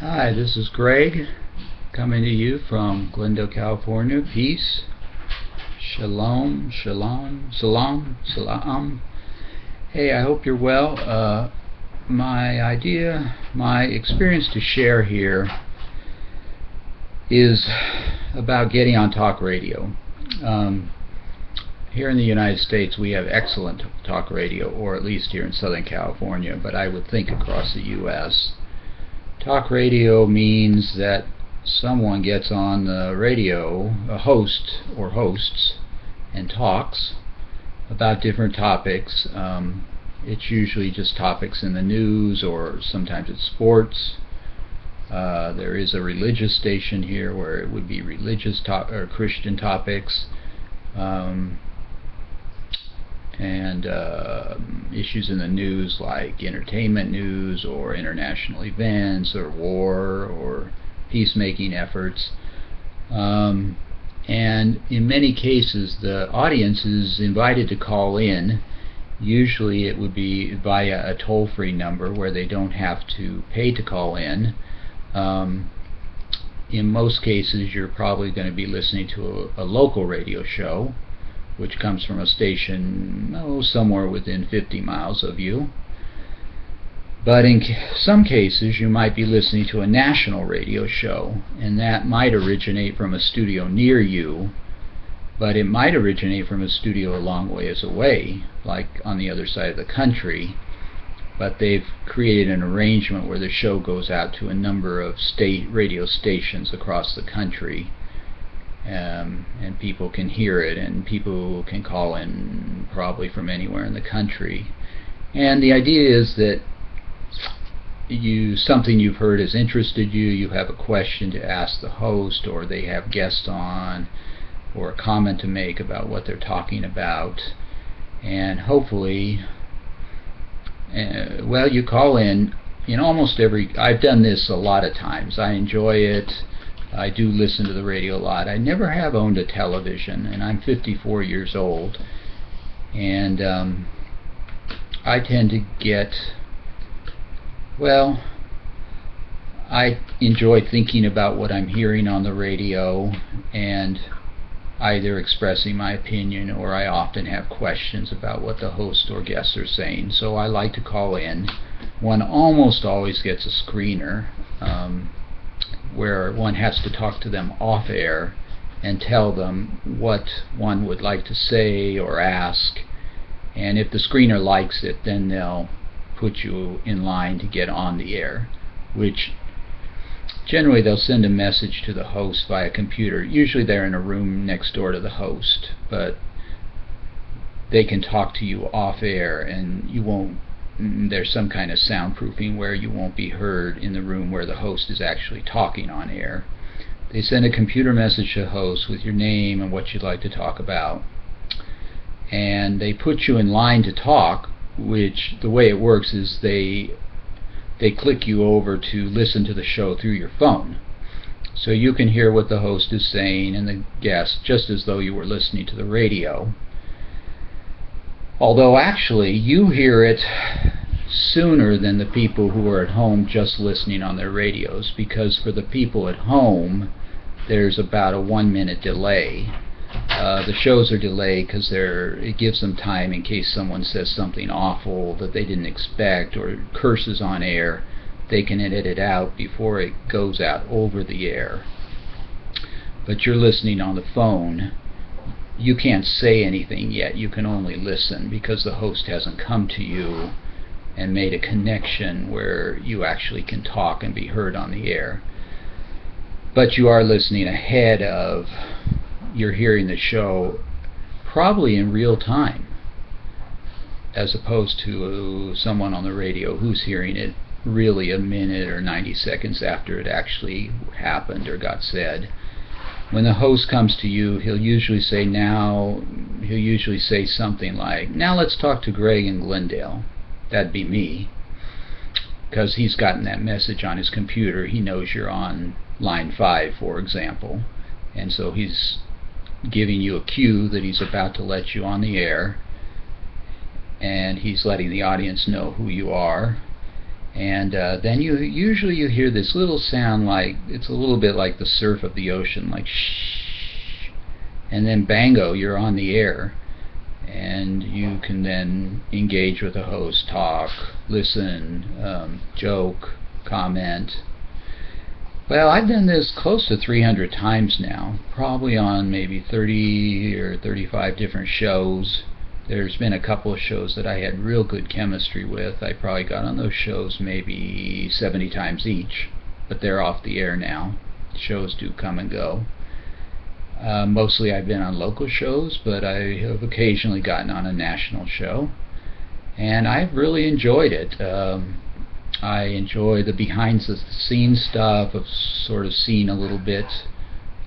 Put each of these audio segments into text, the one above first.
Hi, this is Greg coming to you from Glendale, California. Peace, shalom, shalom, salam, salam. Hey, I hope you're well. My experience to share here is about getting on talk radio. Here in the United States, we have excellent talk radio, or at least here in Southern California, but I would think across the U.S. Talk radio means that someone gets on the radio, a host or hosts, and talks about different topics. It's usually just topics in the news, or sometimes it's sports. There is a religious station here where it would be religious or Christian topics, and issues in the news like entertainment news or international events or war or peacemaking efforts. And in many cases the audience is invited to call in. Usually it would be via a toll-free number where they don't have to pay to call in. In most cases you're probably going to be listening to a local radio show which comes from a station somewhere within 50 miles of you. But in some cases you might be listening to a national radio show, and that might originate from a studio near you, but it might originate from a studio a long ways away, like on the other side of the country. But they've created an arrangement where the show goes out to a number of radio stations across the country. And people can hear it, and people can call in probably from anywhere in the country. And the idea is that something you've heard has interested you, you have a question to ask the host, or they have guests on, or a comment to make about what they're talking about, and hopefully, you call in. I've done this a lot of times. I enjoy it. I do listen to the radio a lot. I never have owned a television, and I'm 54 years old, and I tend to I enjoy thinking about what I'm hearing on the radio and either expressing my opinion, or I often have questions about what the host or guests are saying, so I like to call in. One almost always gets a screener, where one has to talk to them off air and tell them what one would like to say or ask, and if the screener likes it, then they'll put you in line to get on the air, which generally they'll send a message to the host via computer. Usually they're in a room next door to the host, but they can talk to you off air, and there's some kind of soundproofing where you won't be heard in the room where the host is actually talking on air. They send a computer message to the host with your name and what you'd like to talk about, and they put you in line to talk, which the way it works is they click you over to listen to the show through your phone, so you can hear what the host is saying and the guest just as though you were listening to the radio. Although actually you hear it sooner than the people who are at home just listening on their radios, because for the people at home there's about a 1-minute delay. The shows are delayed because it gives them time in case someone says something awful that they didn't expect or curses on air. They can edit it out before it goes out over the air. But you're listening on the phone. You can't say anything yet, you can only listen, because the host hasn't come to you and made a connection where you actually can talk and be heard on the air. But you are listening ahead of, you're hearing the show probably in real time, as opposed to someone on the radio who's hearing it really a minute or 90 seconds after it actually happened or got said. When the host comes to you, he'll usually say something like, "Now let's talk to Greg in Glendale." That'd be me, because he's gotten that message on his computer. He knows you're on line 5, for example, and so he's giving you a cue that he's about to let you on the air, and he's letting the audience know who you are. And then you hear this little sound, like it's a little bit like the surf of the ocean, like shh, and then bango, you're on the air, and you can then engage with the host, talk, listen, joke, comment. Well, I've done this close to 300 times now, probably on maybe 30 or 35 different shows. There's been a couple of shows that I had real good chemistry with. I probably got on those shows maybe 70 times each, but they're off the air now. Shows do come and go. Mostly I've been on local shows, but I have occasionally gotten on a national show, and I've really enjoyed it. I enjoy the behind-the-scenes stuff of sort of seeing a little bit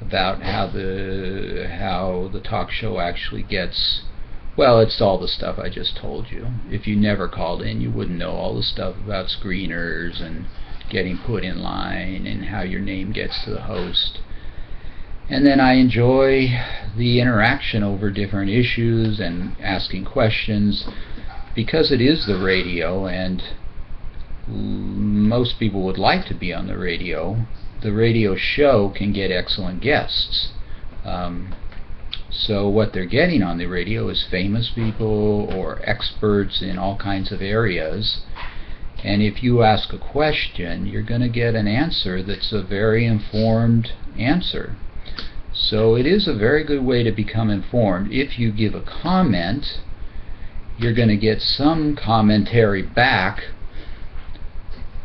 about how the talk show actually gets. Well, it's all the stuff I just told you. If you never called in, you wouldn't know all the stuff about screeners and getting put in line and how your name gets to the host. And then I enjoy the interaction over different issues and asking questions, because it is the radio, and most people would like to be on the radio. The radio show can get excellent guests. So what they're getting on the radio is famous people or experts in all kinds of areas. And if you ask a question, you're going to get an answer that's a very informed answer. So it is a very good way to become informed. If you give a comment, you're going to get some commentary back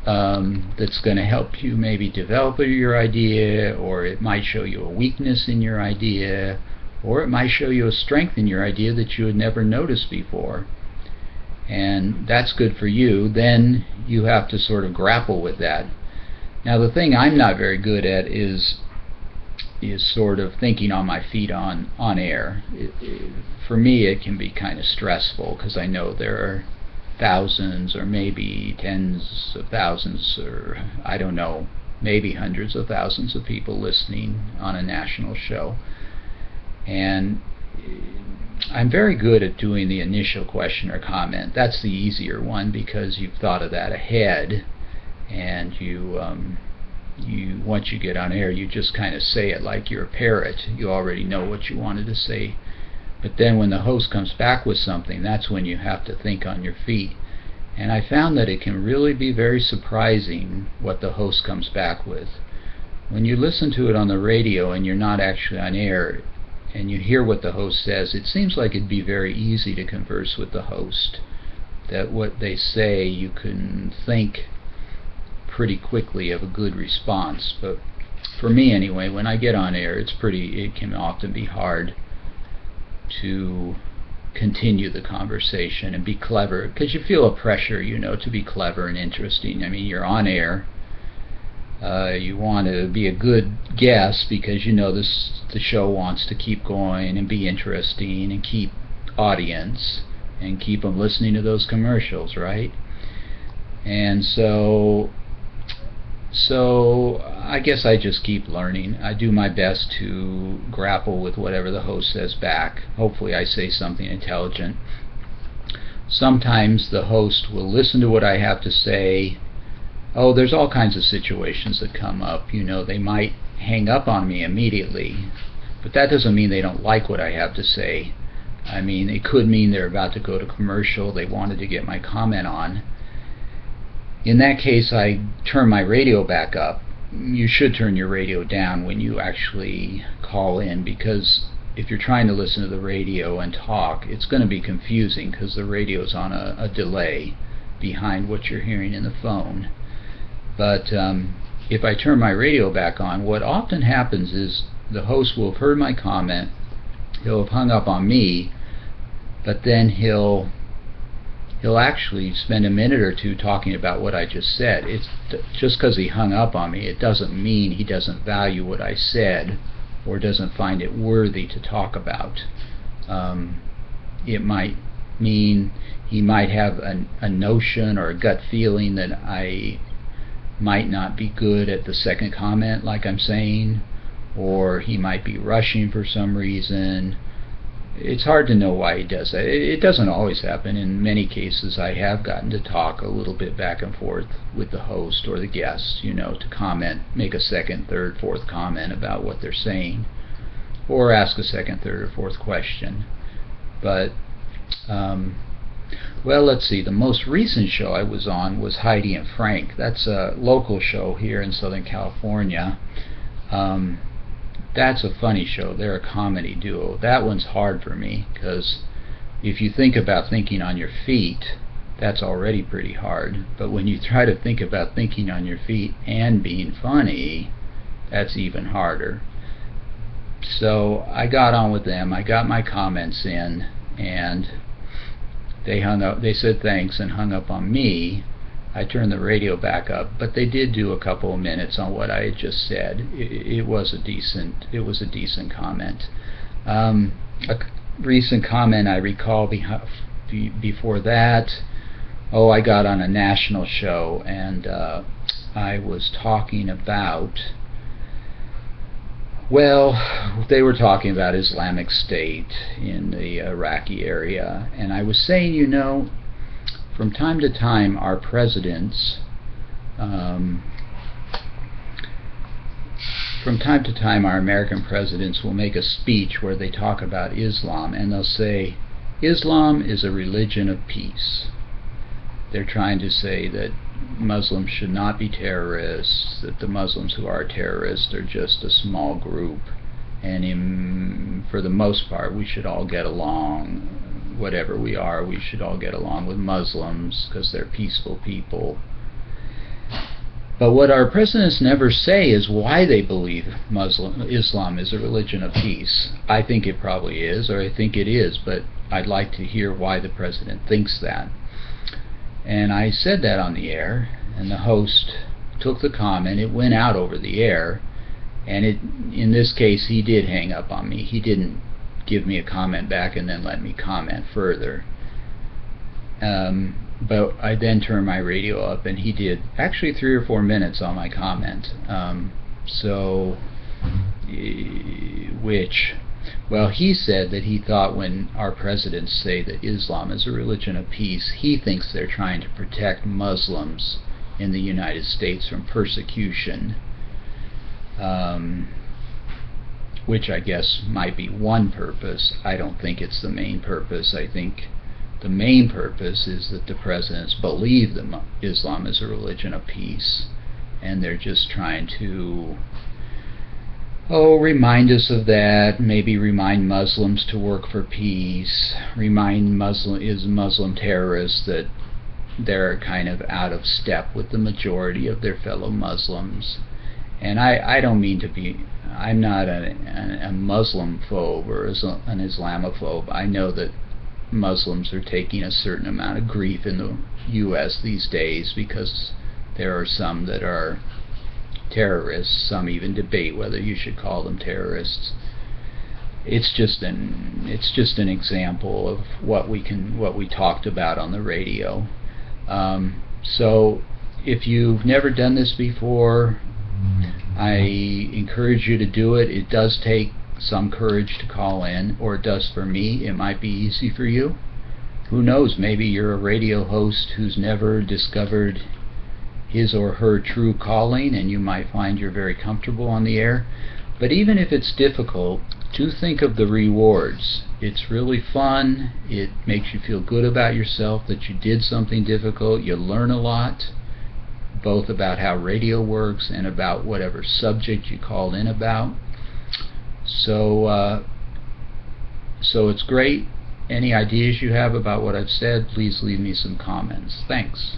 that's going to help you maybe develop your idea, or it might show you a weakness in your idea, or it might show you a strength in your idea that you had never noticed before. And that's good for you. Then you have to sort of grapple with that. Now, the thing I'm not very good at is sort of thinking on my feet on air. For me, it can be kind of stressful, because I know there are thousands or maybe tens of thousands, or I don't know, maybe hundreds of thousands of people listening on a national show. And I'm very good at doing the initial question or comment. That's the easier one, because you've thought of that ahead, and you once you get on air, you just kind of say it like you're a parrot. You already know what you wanted to say. But then when the host comes back with something, that's when you have to think on your feet. And I found that it can really be very surprising what the host comes back with. When you listen to it on the radio and you're not actually on air, and you hear what the host says, it seems like it'd be very easy to converse with the host. That what they say, you can think pretty quickly of a good response. But for me anyway, when I get on air, it can often be hard to continue the conversation and be clever, because you feel a pressure, to be clever and interesting. I mean, you're on air. You want to be a good guest, because the show wants to keep going and be interesting and keep audience and keep them listening to those commercials, right? And so I guess I just keep learning. I do my best to grapple with whatever the host says back. Hopefully I say something intelligent. Sometimes the host will listen to what I have to say. Oh, there's all kinds of situations that come up. They might hang up on me immediately, but that doesn't mean they don't like what I have to say. I mean, it could mean they're about to go to commercial, they wanted to get my comment on. In that case, I turn my radio back up. You should turn your radio down when you actually call in, because if you're trying to listen to the radio and talk, it's going to be confusing, because the radio's on a delay behind what you're hearing in the phone. But if I turn my radio back on, what often happens is the host will have heard my comment, he'll have hung up on me, but then he'll actually spend a minute or two talking about what I just said. It's just because he hung up on me, it doesn't mean he doesn't value what I said or doesn't find it worthy to talk about. It might mean he might have a notion or a gut feeling that I might not be good at the second comment, like I'm saying, or he might be rushing for some reason. it's hard to know why he does that. It doesn't always happen. In many cases, I have gotten to talk a little bit back and forth with the host or the guest, to comment, make a second, third, fourth comment about what they're saying, or ask a second, third, or fourth question. But, well, let's see. The most recent show I was on was Heidi and Frank. That's a local show here in Southern California. That's a funny show. They're a comedy duo. That one's hard for me, because if you think about thinking on your feet, that's already pretty hard. But when you try to think about thinking on your feet and being funny, that's even harder. So I got on with them. I got my comments in, and they hung up. They said thanks and hung up on me. I turned the radio back up, but they did do a couple of minutes on what I had just said. It was a decent comment. A recent comment I recall before that. I got on a national show, and I was talking about. Well, they were talking about Islamic State in the Iraqi area, and I was saying, from time to time, our presidents, our American presidents will make a speech where they talk about Islam, and they'll say, Islam is a religion of peace. They're trying to say that Muslims should not be terrorists, that the Muslims who are terrorists are just a small group, and for the most part, we should all get along. Whatever we are, we should all get along with Muslims because they're peaceful people. But what our presidents never say is why they believe Islam is a religion of peace. I think it probably is, or I think it is, but I'd like to hear why the president thinks that. And I said that on the air, and the host took the comment. It went out over the air, and in this case, he did hang up on me. He didn't give me a comment back and then let me comment further. But I then turned my radio up, and he did actually 3 or 4 minutes on my comment. He said that he thought when our presidents say that Islam is a religion of peace, he thinks they're trying to protect Muslims in the United States from persecution. Which I guess might be one purpose. I don't think it's the main purpose. I think the main purpose is that the presidents believe that Islam is a religion of peace, and they're just trying to remind us of that, maybe remind Muslims to work for peace, remind Muslim terrorists that they're kind of out of step with the majority of their fellow Muslims. And I don't mean to be, I'm not a Muslim phobe or an Islamophobe. I know that Muslims are taking a certain amount of grief in the U.S. these days because there are some that are terrorists. Some even debate whether you should call them terrorists. It's just an example of what we talked about on the radio. So if you've never done this before, I encourage you to do it. It does take some courage to call in, or it does for me. It might be easy for you. Who knows, maybe you're a radio host who's never discovered his or her true calling, and you might find you're very comfortable on the air. But even if it's difficult, do think of the rewards. It's really fun. It makes you feel good about yourself that you did something difficult. You learn a lot, both about how radio works and about whatever subject you called in about. So it's great. Any ideas you have about what I've said, please leave me some comments. Thanks.